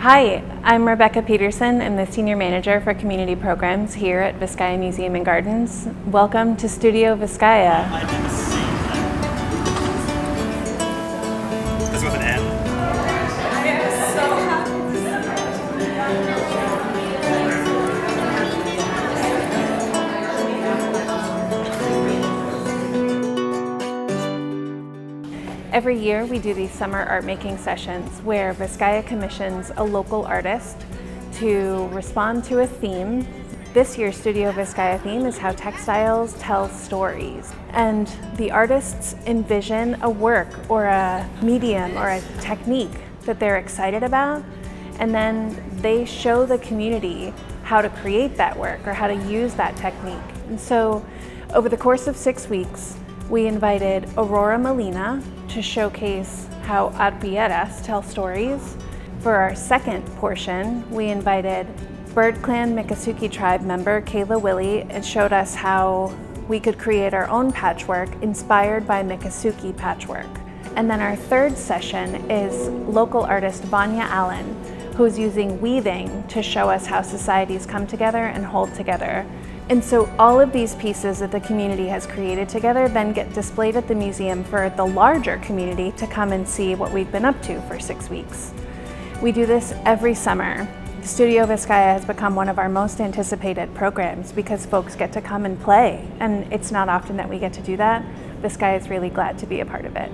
Hi, I'm Rebecca Peterson. I'm the Senior Manager for Community Programs here at Vizcaya Museum and Gardens. Welcome to Studio Vizcaya. I didn't see that. This with an N? I am so happy to Every year we do these summer art making sessions where Vizcaya commissions a local artist to respond to a theme. This year's Studio Vizcaya theme is how textiles tell stories. And the artists envision a work or a medium or a technique that they're excited about, and then they show the community how to create that work or how to use that technique. And so over the course of 6 weeks, we invited Aurora Molina to showcase how arpilleras tell stories. For our second portion, we invited Bird Clan Miccosukee tribe member Kayla Willie and showed us how we could create our own patchwork inspired by Miccosukee patchwork. And then our third session is local artist Vanya Allen, who's using weaving to show us how societies come together and hold together. And so all of these pieces that the community has created together then get displayed at the museum for the larger community to come and see what we've been up to for 6 weeks. We do this every summer. Studio Vizcaya has become one of our most anticipated programs because folks get to come and play, and it's not often that we get to do that. Vizcaya is really glad to be a part of it.